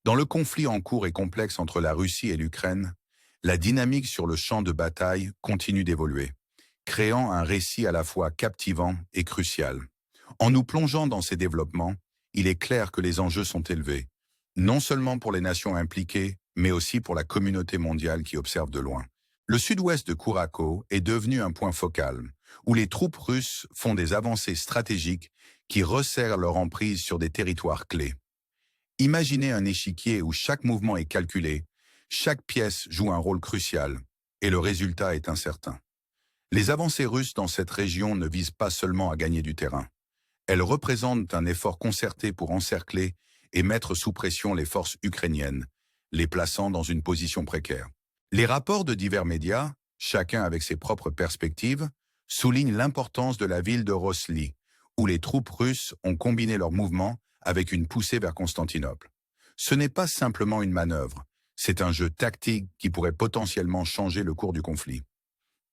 Dans le conflit en cours et complexe entre la Russie et l'Ukraine, la dynamique sur le champ de bataille continue d'évoluer, créant un récit à la fois captivant et crucial. En nous plongeant dans ces développements, il est clair que les enjeux sont élevés, non seulement pour les nations impliquées, mais aussi pour la communauté mondiale qui observe de loin. Le sud-ouest de Kourako est devenu un point focal, où les troupes russes font des avancées stratégiques qui resserrent leur emprise sur des territoires clés. Imaginez un échiquier où chaque mouvement est calculé, chaque pièce joue un rôle crucial, et le résultat est incertain. Les avancées russes dans cette région ne visent pas seulement à gagner du terrain. Elles représentent un effort concerté pour encercler et mettre sous pression les forces ukrainiennes, les plaçant dans une position précaire. Les rapports de divers médias, chacun avec ses propres perspectives, soulignent l'importance de la ville de Rosly, où les troupes russes ont combiné leurs mouvements avec une poussée vers Constantinople. Ce n'est pas simplement une manœuvre, c'est un jeu tactique qui pourrait potentiellement changer le cours du conflit.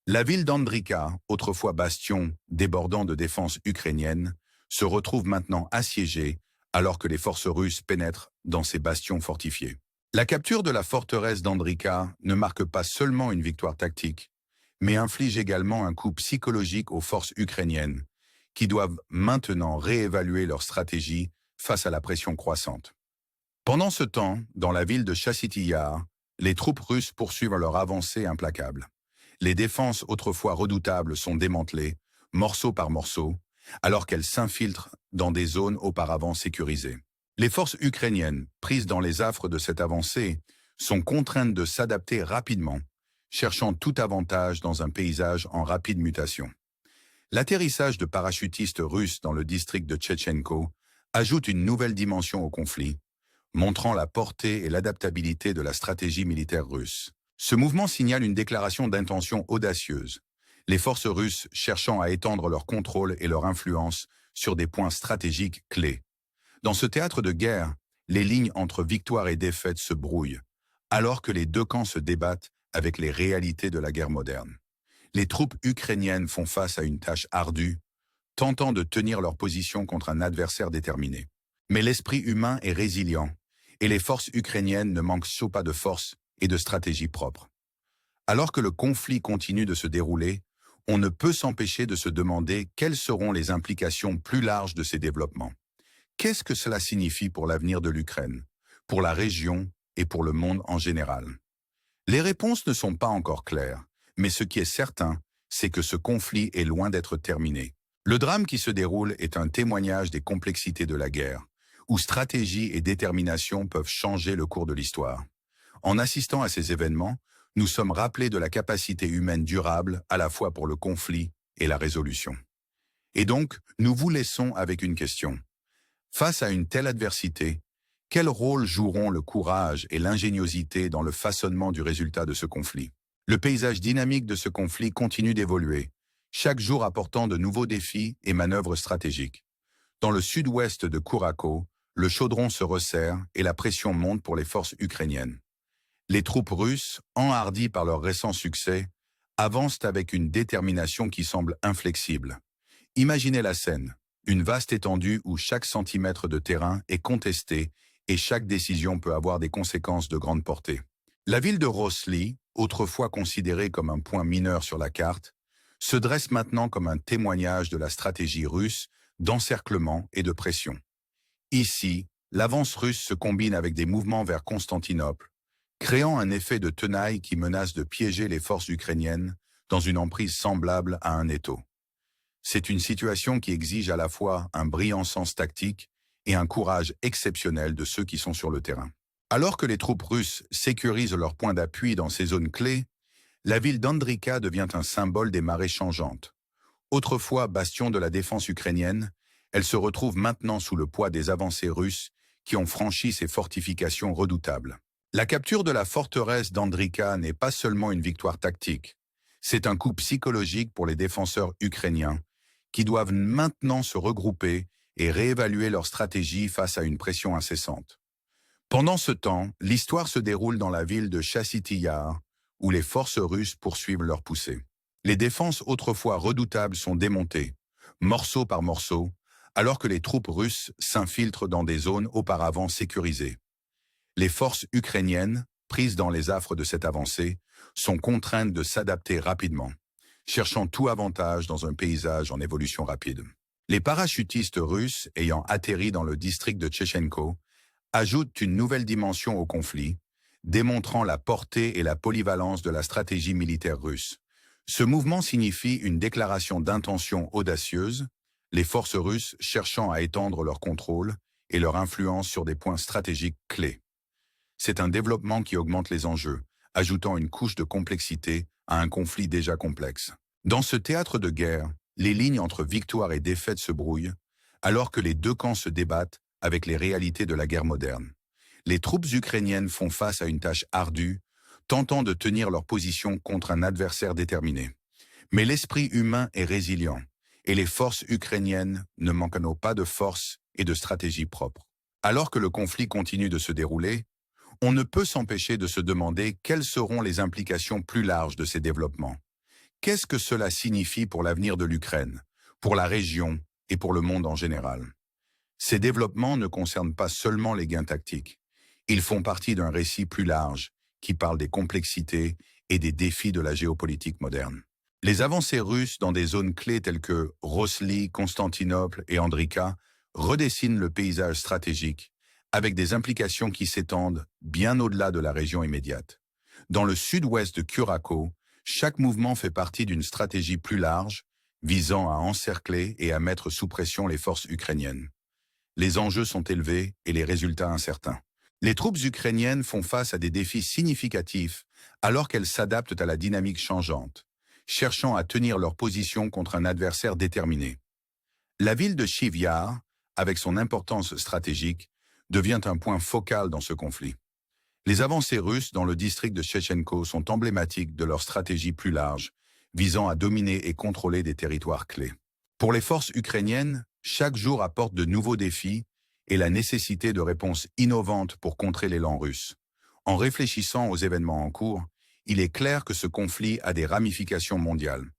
La ville d'Andrika, autrefois bastion débordant de défense ukrainienne, se retrouve maintenant assiégée alors que les forces russes pénètrent dans ces bastions fortifiés. La capture de la forteresse d'Andrika ne marque pas seulement une victoire tactique, mais inflige également un coup psychologique aux forces ukrainiennes, qui doivent maintenant réévaluer leur stratégie face à la pression croissante. Pendant ce temps, dans la ville de Chasity Yar, les troupes russes poursuivent leur avancée implacable. Les défenses autrefois redoutables sont démantelées, morceau par morceau, alors qu'elles s'infiltrent dans des zones auparavant sécurisées. Les forces ukrainiennes, prises dans les affres de cette avancée, sont contraintes de s'adapter rapidement, cherchant tout avantage dans un paysage en rapide mutation. L'atterrissage de parachutistes russes dans le district de Tchetchenko ajoute une nouvelle dimension au conflit, montrant la portée et l'adaptabilité de la stratégie militaire russe. Ce mouvement signale une déclaration d'intention audacieuse, les forces russes cherchant à étendre leur contrôle et leur influence sur des points stratégiques clés. Dans ce théâtre de guerre, les lignes entre victoire et défaite se brouillent, alors que les deux camps se débattent avec les réalités de la guerre moderne. Les troupes ukrainiennes font face à une tâche ardue, tentant de tenir leur position contre un adversaire déterminé. Mais l'esprit humain est résilient, et les forces ukrainiennes ne manquent surtout pas de force et de stratégie propre. Alors que le conflit continue de se dérouler, on ne peut s'empêcher de se demander quelles seront les implications plus larges de ces développements. Qu'est-ce que cela signifie pour l'avenir de l'Ukraine, pour la région et pour le monde en général? Les réponses ne sont pas encore claires, mais ce qui est certain, c'est que ce conflit est loin d'être terminé. Le drame qui se déroule est un témoignage des complexités de la guerre, où stratégie et détermination peuvent changer le cours de l'histoire. En assistant à ces événements, nous sommes rappelés de la capacité humaine durable à la fois pour le conflit et la résolution. Et donc, nous vous laissons avec une question. Face à une telle adversité, quel rôle joueront le courage et l'ingéniosité dans le façonnement du résultat de ce conflit? Le paysage dynamique de ce conflit continue d'évoluer, chaque jour apportant de nouveaux défis et manœuvres stratégiques. Dans le sud-ouest de Kourako, le chaudron se resserre et la pression monte pour les forces ukrainiennes. Les troupes russes, enhardies par leur récent succès, avancent avec une détermination qui semble inflexible. Imaginez la scène, une vaste étendue où chaque centimètre de terrain est contesté et chaque décision peut avoir des conséquences de grande portée. La ville de Rosly, autrefois considérée comme un point mineur sur la carte, se dresse maintenant comme un témoignage de la stratégie russe d'encerclement et de pression. Ici, l'avance russe se combine avec des mouvements vers Constantinople, créant un effet de tenaille qui menace de piéger les forces ukrainiennes dans une emprise semblable à un étau. C'est une situation qui exige à la fois un brillant sens tactique et un courage exceptionnel de ceux qui sont sur le terrain. Alors que les troupes russes sécurisent leurs points d'appui dans ces zones clés, la ville d'Andrika devient un symbole des marées changeantes. Autrefois bastion de la défense ukrainienne, elle se retrouve maintenant sous le poids des avancées russes qui ont franchi ces fortifications redoutables. La capture de la forteresse d'Andrika n'est pas seulement une victoire tactique, c'est un coup psychologique pour les défenseurs ukrainiens qui doivent maintenant se regrouper et réévaluer leur stratégie face à une pression incessante. Pendant ce temps, l'histoire se déroule dans la ville de Chasity Yar, où les forces russes poursuivent leur poussée. Les défenses autrefois redoutables sont démontées, morceau par morceau, alors que les troupes russes s'infiltrent dans des zones auparavant sécurisées. Les forces ukrainiennes, prises dans les affres de cette avancée, sont contraintes de s'adapter rapidement, cherchant tout avantage dans un paysage en évolution rapide. Les parachutistes russes ayant atterri dans le district de Tchetchenko ajoutent une nouvelle dimension au conflit, démontrant la portée et la polyvalence de la stratégie militaire russe. Ce mouvement signifie une déclaration d'intention audacieuse, les forces russes cherchant à étendre leur contrôle et leur influence sur des points stratégiques clés. C'est un développement qui augmente les enjeux, ajoutant une couche de complexité à un conflit déjà complexe. Dans ce théâtre de guerre, les lignes entre victoire et défaite se brouillent, alors que les deux camps se débattent avec les réalités de la guerre moderne. Les troupes ukrainiennes font face à une tâche ardue, tentant de tenir leur position contre un adversaire déterminé. Mais l'esprit humain est résilient, et les forces ukrainiennes ne manquent pas de force et de stratégie propre. Alors que le conflit continue de se dérouler, on ne peut s'empêcher de se demander quelles seront les implications plus larges de ces développements. Qu'est-ce que cela signifie pour l'avenir de l'Ukraine, pour la région et pour le monde en général? Ces développements ne concernent pas seulement les gains tactiques. Ils font partie d'un récit plus large qui parle des complexités et des défis de la géopolitique moderne. Les avancées russes dans des zones clés telles que Rosly, Constantinople et Andrika redessinent le paysage stratégique avec des implications qui s'étendent bien au-delà de la région immédiate. Dans le sud-ouest de Curaçao, chaque mouvement fait partie d'une stratégie plus large visant à encercler et à mettre sous pression les forces ukrainiennes. Les enjeux sont élevés et les résultats incertains. Les troupes ukrainiennes font face à des défis significatifs alors qu'elles s'adaptent à la dynamique changeante, cherchant à tenir leur position contre un adversaire déterminé. La ville de Chivyar, avec son importance stratégique, devient un point focal dans ce conflit. Les avancées russes dans le district de Tchetchenko sont emblématiques de leur stratégie plus large, visant à dominer et contrôler des territoires clés. Pour les forces ukrainiennes, chaque jour apporte de nouveaux défis et la nécessité de réponses innovantes pour contrer l'élan russe. En réfléchissant aux événements en cours, il est clair que ce conflit a des ramifications mondiales.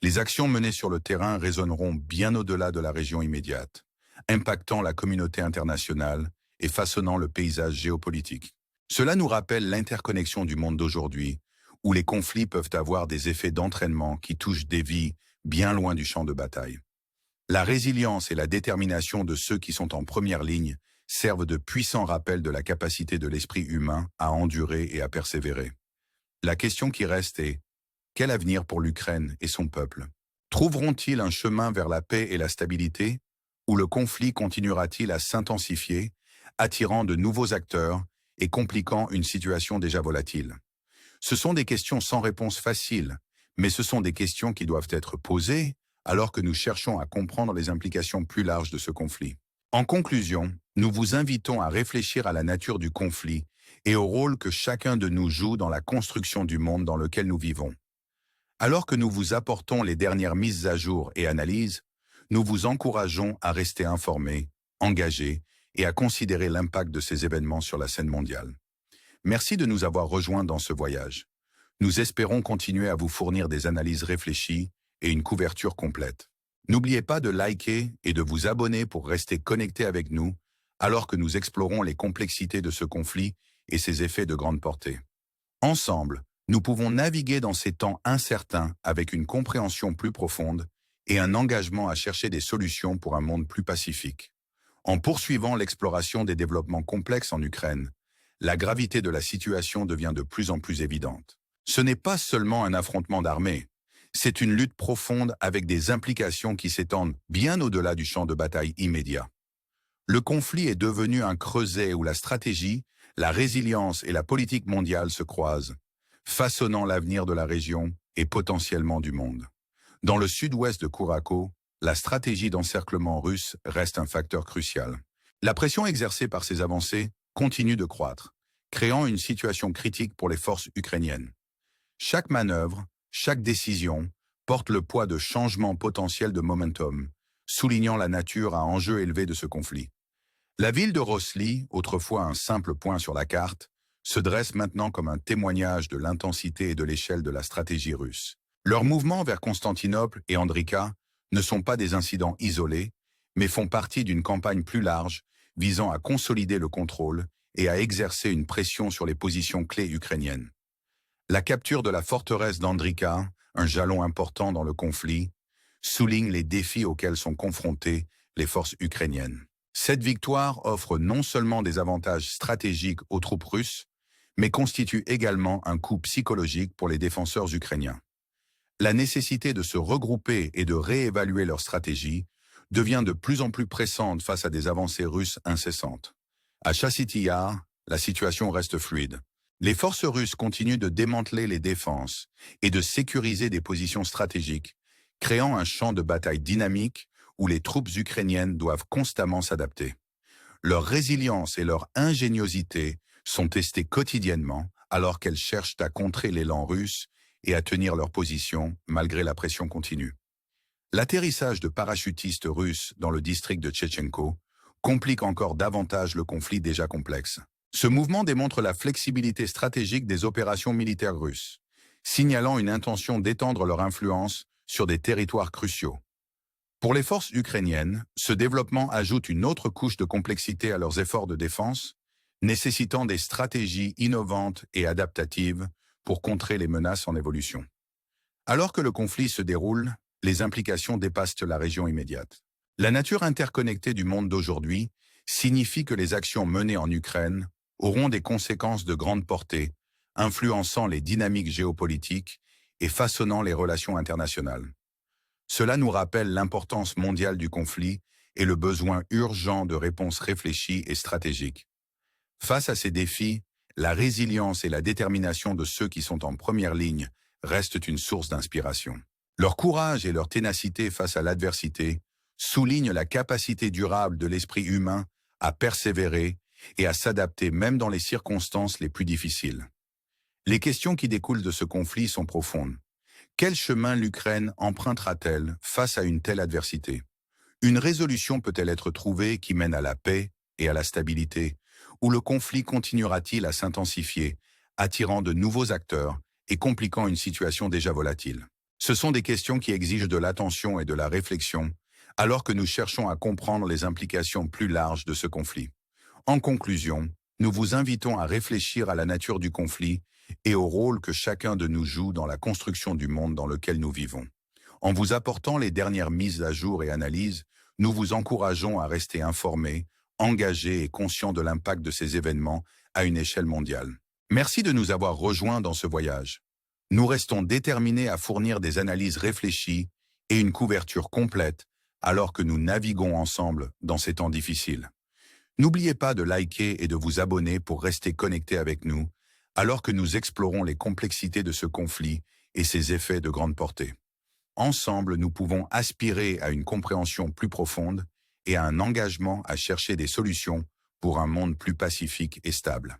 Les actions menées sur le terrain résonneront bien au-delà de la région immédiate, impactant la communauté internationale et façonnant le paysage géopolitique. Cela nous rappelle l'interconnexion du monde d'aujourd'hui, où les conflits peuvent avoir des effets d'entraînement qui touchent des vies bien loin du champ de bataille. La résilience et la détermination de ceux qui sont en première ligne servent de puissants rappels de la capacité de l'esprit humain à endurer et à persévérer. La question qui reste est: quel avenir pour l'Ukraine et son peuple? Trouveront-ils un chemin vers la paix et la stabilité, ou le conflit continuera-t-il à s'intensifier, attirant de nouveaux acteurs et compliquant une situation déjà volatile? Ce sont des questions sans réponse facile, mais ce sont des questions qui doivent être posées alors que nous cherchons à comprendre les implications plus larges de ce conflit. En conclusion, nous vous invitons à réfléchir à la nature du conflit et au rôle que chacun de nous joue dans la construction du monde dans lequel nous vivons. Alors que nous vous apportons les dernières mises à jour et analyses, nous vous encourageons à rester informés, engagés et à considérer l'impact de ces événements sur la scène mondiale. Merci de nous avoir rejoints dans ce voyage. Nous espérons continuer à vous fournir des analyses réfléchies et une couverture complète. N'oubliez pas de liker et de vous abonner pour rester connectés avec nous alors que nous explorons les complexités de ce conflit et ses effets de grande portée. Ensemble, nous pouvons naviguer dans ces temps incertains avec une compréhension plus profonde et un engagement à chercher des solutions pour un monde plus pacifique. En poursuivant l'exploration des développements complexes en Ukraine, la gravité de la situation devient de plus en plus évidente. Ce n'est pas seulement un affrontement d'armées, c'est une lutte profonde avec des implications qui s'étendent bien au-delà du champ de bataille immédiat. Le conflit est devenu un creuset où la stratégie, la résilience et la politique mondiale se croisent, façonnant l'avenir de la région et potentiellement du monde. Dans le sud-ouest de Curaçao, la stratégie d'encerclement russe reste un facteur crucial. La pression exercée par ces avancées continue de croître, créant une situation critique pour les forces ukrainiennes. Chaque manœuvre, chaque décision porte le poids de changements potentiels de momentum, soulignant la nature à enjeu élevé de ce conflit. La ville de Rosly, autrefois un simple point sur la carte, se dresse maintenant comme un témoignage de l'intensité et de l'échelle de la stratégie russe. Leurs mouvements vers Constantinople et Andrika ne sont pas des incidents isolés, mais font partie d'une campagne plus large visant à consolider le contrôle et à exercer une pression sur les positions clés ukrainiennes. La capture de la forteresse d'Andrika, un jalon important dans le conflit, souligne les défis auxquels sont confrontées les forces ukrainiennes. Cette victoire offre non seulement des avantages stratégiques aux troupes russes, mais constitue également un coup psychologique pour les défenseurs ukrainiens. La nécessité de se regrouper et de réévaluer leur stratégie devient de plus en plus pressante face à des avancées russes incessantes. À Chasity Yar, la situation reste fluide. Les forces russes continuent de démanteler les défenses et de sécuriser des positions stratégiques, créant un champ de bataille dynamique où les troupes ukrainiennes doivent constamment s'adapter. Leur résilience et leur ingéniosité sont testées quotidiennement alors qu'elles cherchent à contrer l'élan russe et à tenir leur position malgré la pression continue. L'atterrissage de parachutistes russes dans le district de Tchetchenko complique encore davantage le conflit déjà complexe. Ce mouvement démontre la flexibilité stratégique des opérations militaires russes, signalant une intention d'étendre leur influence sur des territoires cruciaux. Pour les forces ukrainiennes, ce développement ajoute une autre couche de complexité à leurs efforts de défense, nécessitant des stratégies innovantes et adaptatives pour contrer les menaces en évolution. Alors que le conflit se déroule, les implications dépassent la région immédiate. La nature interconnectée du monde d'aujourd'hui signifie que les actions menées en Ukraine auront des conséquences de grande portée, influençant les dynamiques géopolitiques et façonnant les relations internationales. Cela nous rappelle l'importance mondiale du conflit et le besoin urgent de réponses réfléchies et stratégiques. Face à ces défis, la résilience et la détermination de ceux qui sont en première ligne restent une source d'inspiration. Leur courage et leur ténacité face à l'adversité soulignent la capacité durable de l'esprit humain à persévérer et à s'adapter même dans les circonstances les plus difficiles. Les questions qui découlent de ce conflit sont profondes. Quel chemin l'Ukraine empruntera-t-elle face à une telle adversité? Une résolution peut-elle être trouvée qui mène à la paix et à la stabilité, ou le conflit continuera-t-il à s'intensifier, attirant de nouveaux acteurs et compliquant une situation déjà volatile? Ce sont des questions qui exigent de l'attention et de la réflexion, alors que nous cherchons à comprendre les implications plus larges de ce conflit. En conclusion, nous vous invitons à réfléchir à la nature du conflit et au rôle que chacun de nous joue dans la construction du monde dans lequel nous vivons. En vous apportant les dernières mises à jour et analyses, nous vous encourageons à rester informés, engagés et conscients de l'impact de ces événements à une échelle mondiale. Merci de nous avoir rejoints dans ce voyage. Nous restons déterminés à fournir des analyses réfléchies et une couverture complète alors que nous naviguons ensemble dans ces temps difficiles. N'oubliez pas de liker et de vous abonner pour rester connectés avec nous alors que nous explorons les complexités de ce conflit et ses effets de grande portée. Ensemble, nous pouvons aspirer à une compréhension plus profonde et à un engagement à chercher des solutions pour un monde plus pacifique et stable.